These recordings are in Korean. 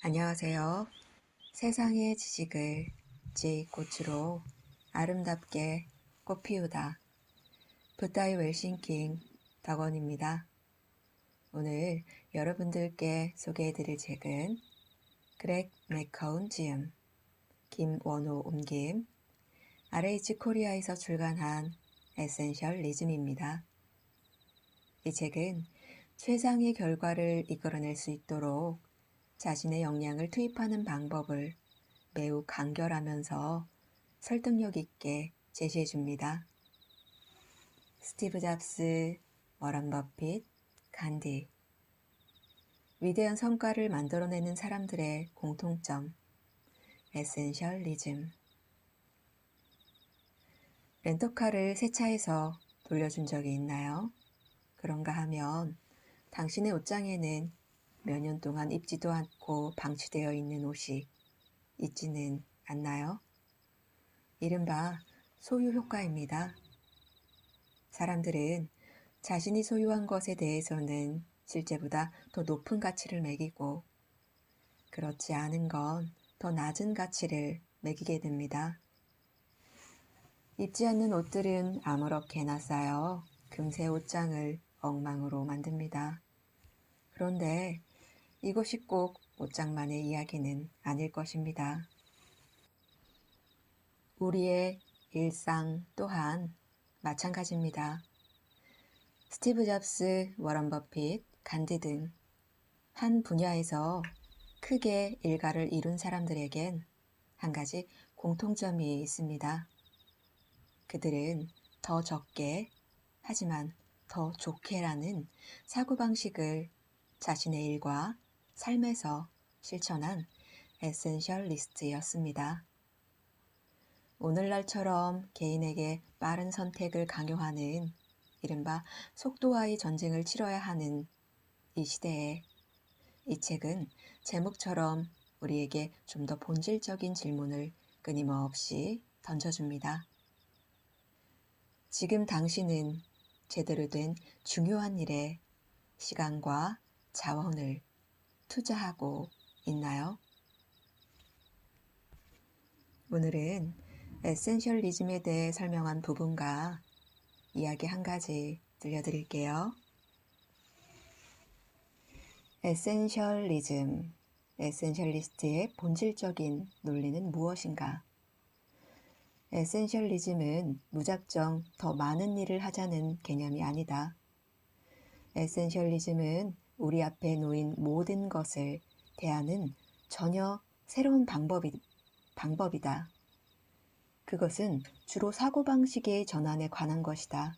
안녕하세요. 세상의 지식을 지꽃으로 아름답게 꽃피우다. 붓다이 웰싱킹 덕원입니다. 오늘 여러분들께 소개해드릴 책은 그렉 맥커운 지음, 김원호 옮김, RH 코리아에서 출간한 에센셜 리즘입니다. 이 책은 최상의 결과를 이끌어낼 수 있도록 자신의 역량을 투입하는 방법을 매우 간결하면서 설득력 있게 제시해 줍니다. 스티브 잡스, 워런 버핏, 간디. 위대한 성과를 만들어내는 사람들의 공통점, 에센셜 리즘. 렌터카를 새 차에서 돌려준 적이 있나요? 그런가 하면 당신의 옷장에는 몇 년 동안 입지도 않고 방치되어 있는 옷이 있지는 않나요? 이른바 소유 효과입니다. 사람들은 자신이 소유한 것에 대해서는 실제보다 더 높은 가치를 매기고 그렇지 않은 건 더 낮은 가치를 매기게 됩니다. 입지 않는 옷들은 아무렇게나 쌓여 금세 옷장을 엉망으로 만듭니다. 그런데 이것이 꼭 옷장만의 이야기는 아닐 것입니다. 우리의 일상 또한 마찬가지입니다. 스티브 잡스, 워런 버핏, 간디 등 한 분야에서 크게 일가를 이룬 사람들에겐 한 가지 공통점이 있습니다. 그들은 더 적게 하지만 더 좋게라는 사고방식을 자신의 일과 삶에서 실천한 에센셜리스트였습니다. 오늘날처럼 개인에게 빠른 선택을 강요하는 이른바 속도와의 전쟁을 치러야 하는 이 시대에 이 책은 제목처럼 우리에게 좀 더 본질적인 질문을 끊임없이 던져줍니다. 지금 당신은 제대로 된 중요한 일에 시간과 자원을 투자하고 있나요? 오늘은 에센셜리즘에 대해 설명한 부분과 이야기 한 가지 들려드릴게요. 에센셜리즘, 에센셜리스트의 본질적인 논리는 무엇인가? 에센셜리즘은 무작정 더 많은 일을 하자는 개념이 아니다. 에센셜리즘은 우리 앞에 놓인 모든 것을 대하는 전혀 새로운 방법이다. 그것은 주로 사고방식의 전환에 관한 것이다.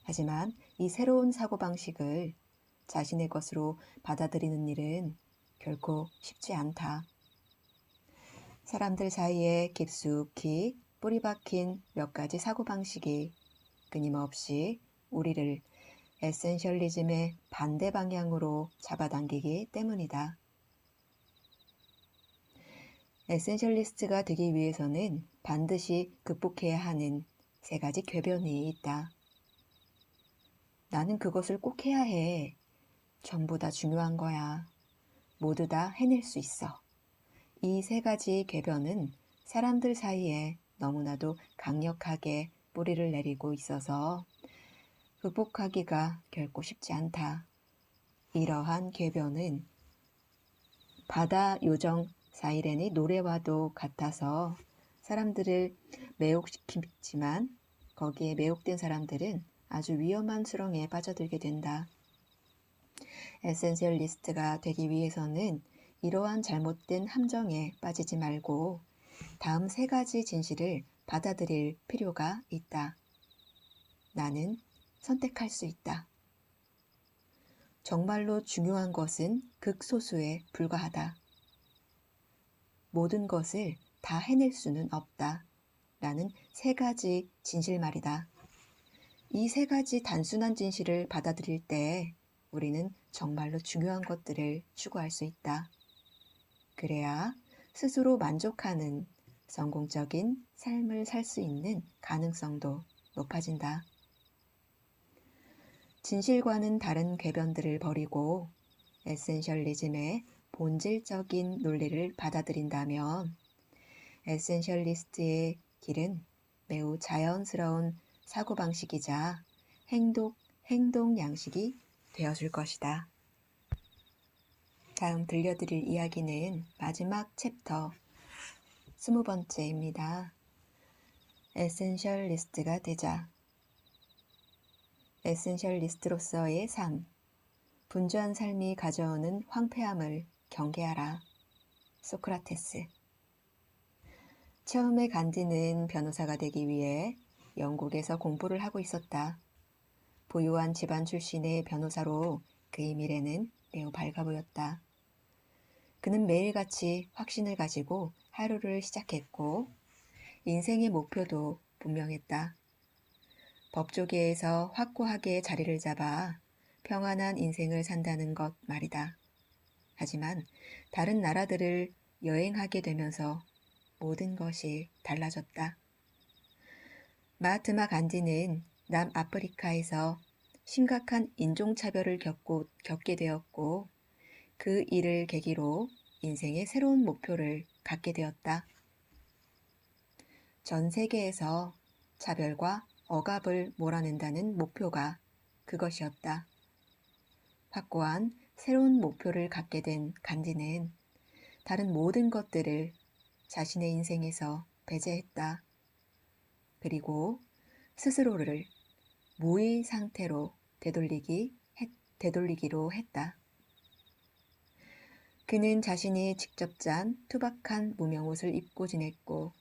하지만 이 새로운 사고방식을 자신의 것으로 받아들이는 일은 결코 쉽지 않다. 사람들 사이에 깊숙이 뿌리 박힌 몇 가지 사고방식이 끊임없이 우리를 에센셜리즘의 반대 방향으로 잡아당기기 때문이다. 에센셜리스트가 되기 위해서는 반드시 극복해야 하는 세 가지 궤변이 있다. 나는 그것을 꼭 해야 해. 전부 다 중요한 거야. 모두 다 해낼 수 있어. 이 세 가지 궤변은 사람들 사이에 너무나도 강력하게 뿌리를 내리고 있어서 극복하기가 결코 쉽지 않다. 이러한 궤변은 바다 요정 사이렌의 노래와도 같아서 사람들을 매혹시키지만 거기에 매혹된 사람들은 아주 위험한 수렁에 빠져들게 된다. 에센셜리스트가 되기 위해서는 이러한 잘못된 함정에 빠지지 말고 다음 세 가지 진실을 받아들일 필요가 있다. 나는 선택할 수 있다. 정말로 중요한 것은 극소수에 불과하다. 모든 것을 다 해낼 수는 없다. 라는 세 가지 진실 말이다. 이 세 가지 단순한 진실을 받아들일 때 우리는 정말로 중요한 것들을 추구할 수 있다. 그래야 스스로 만족하는 성공적인 삶을 살 수 있는 가능성도 높아진다. 진실과는 다른 궤변들을 버리고 에센셜리즘의 본질적인 논리를 받아들인다면 에센셜리스트의 길은 매우 자연스러운 사고방식이자 행동 양식이 되어줄 것이다. 다음 들려드릴 이야기는 마지막 챕터 20번째입니다. 에센셜리스트가 되자. 에센셜리스트로서의 삶. 분주한 삶이 가져오는 황폐함을 경계하라. 소크라테스. 처음에 간디는 변호사가 되기 위해 영국에서 공부를 하고 있었다. 부유한 집안 출신의 변호사로 그의 미래는 매우 밝아 보였다. 그는 매일같이 확신을 가지고 하루를 시작했고 인생의 목표도 분명했다. 법조계에서 확고하게 자리를 잡아 평안한 인생을 산다는 것 말이다. 하지만 다른 나라들을 여행하게 되면서 모든 것이 달라졌다. 마하트마 간디는 남아프리카에서 심각한 인종차별을 겪게 되었고 그 일을 계기로 인생의 새로운 목표를 갖게 되었다. 전 세계에서 차별과 억압을 몰아낸다는 목표가 그것이었다. 확고한 새로운 목표를 갖게 된 간디는 다른 모든 것들을 자신의 인생에서 배제했다. 그리고 스스로를 무의 상태로 되돌리기로 했다. 그는 자신이 직접 짠 투박한 무명옷을 입고 지냈고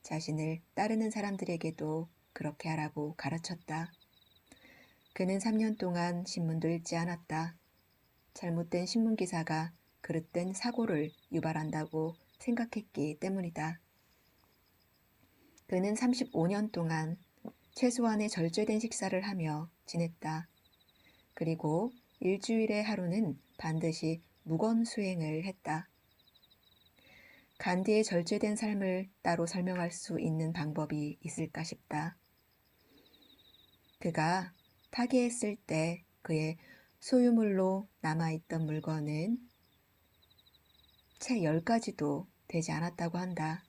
자신을 따르는 사람들에게도 그렇게 하라고 가르쳤다. 그는 3년 동안 신문도 읽지 않았다. 잘못된 신문기사가 그릇된 사고를 유발한다고 생각했기 때문이다. 그는 35년 동안 최소한의 절제된 식사를 하며 지냈다. 그리고 일주일의 하루는 반드시 무건 수행을 했다. 간디의 절제된 삶을 따로 설명할 수 있는 방법이 있을까 싶다. 그가 타계했을 때 그의 소유물로 남아있던 물건은 채 10가지도 되지 않았다고 한다.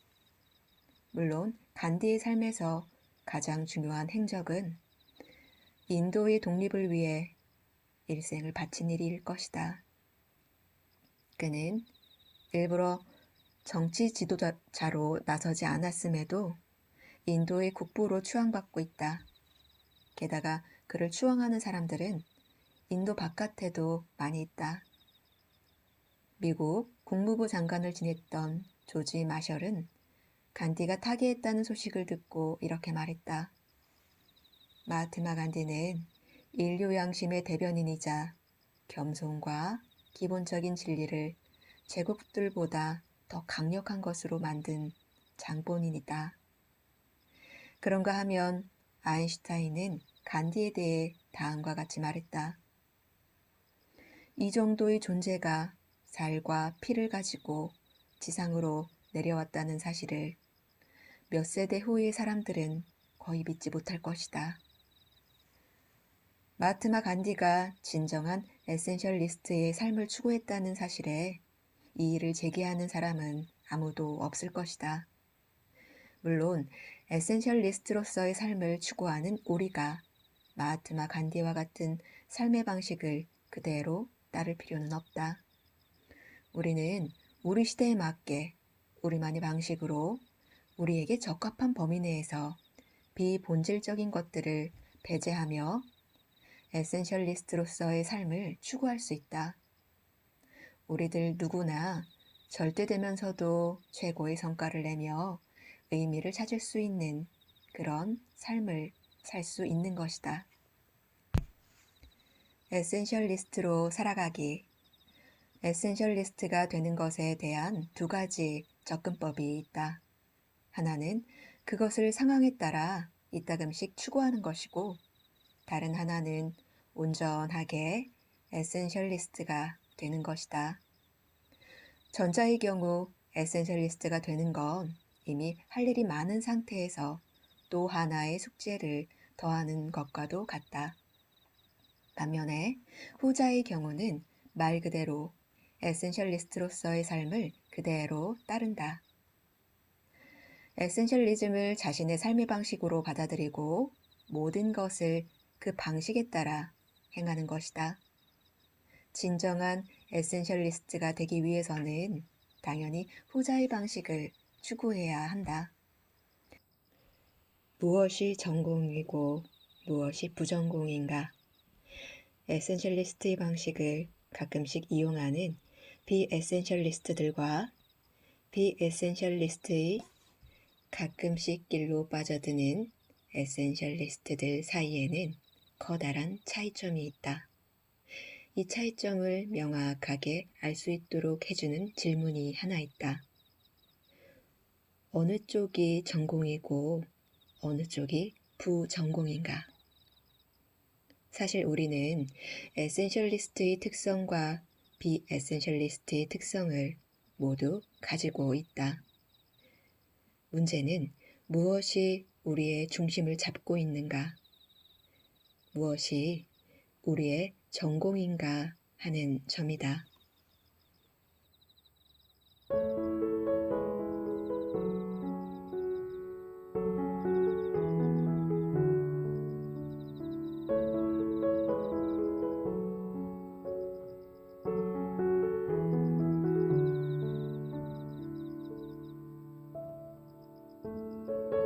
물론 간디의 삶에서 가장 중요한 행적은 인도의 독립을 위해 일생을 바친 일일 것이다. 그는 일부러 정치 지도자로 나서지 않았음에도 인도의 국부로 추앙받고 있다. 게다가 그를 추앙하는 사람들은 인도 바깥에도 많이 있다. 미국 국무부 장관을 지냈던 조지 마셜은 간디가 타계했다는 소식을 듣고 이렇게 말했다. 마하트마 간디는 인류 양심의 대변인이자 겸손과 기본적인 진리를 제국들보다 더 강력한 것으로 만든 장본인이다. 그런가 하면 아인슈타인은 간디에 대해 다음과 같이 말했다. 이 정도의 존재가 살과 피를 가지고 지상으로 내려왔다는 사실을 몇 세대 후의 사람들은 거의 믿지 못할 것이다. 마하트마 간디가 진정한 에센셜리스트의 삶을 추구했다는 사실에 이의를 제기하는 사람은 아무도 없을 것이다. 물론 에센셜리스트로서의 삶을 추구하는 우리가 마하트마 간디와 같은 삶의 방식을 그대로 따를 필요는 없다. 우리는 우리 시대에 맞게 우리만의 방식으로 우리에게 적합한 범위 내에서 비본질적인 것들을 배제하며 에센셜리스트로서의 삶을 추구할 수 있다. 우리들 누구나 절대되면서도 최고의 성과를 내며 의미를 찾을 수 있는 그런 삶을 살 수 있는 것이다. 에센셜리스트로 살아가기. 에센셜리스트가 되는 것에 대한 2가지 접근법이 있다. 하나는 그것을 상황에 따라 이따금씩 추구하는 것이고 다른 하나는 온전하게 에센셜리스트가 되는 것이다. 전자의 경우 에센셜리스트가 되는 건 이미 할 일이 많은 상태에서 또 하나의 숙제를 더하는 것과도 같다. 반면에 후자의 경우는 말 그대로 에센셜리스트로서의 삶을 그대로 따른다. 에센셜리즘을 자신의 삶의 방식으로 받아들이고 모든 것을 그 방식에 따라 행하는 것이다. 진정한 에센셜리스트가 되기 위해서는 당연히 후자의 방식을 추구해야 한다. 무엇이 전공이고 무엇이 부전공인가? 에센셜리스트의 방식을 가끔씩 이용하는 비에센셜리스트들과 비에센셜리스트의 가끔씩 길로 빠져드는 에센셜리스트들 사이에는 커다란 차이점이 있다. 이 차이점을 명확하게 알 수 있도록 해주는 질문이 하나 있다. 어느 쪽이 전공이고 어느 쪽이 부전공인가? 사실 우리는 에센셜리스트의 특성과 비에센셜리스트의 특성을 모두 가지고 있다. 문제는 무엇이 우리의 중심을 잡고 있는가? 무엇이 우리의 전공인가 하는 점이다.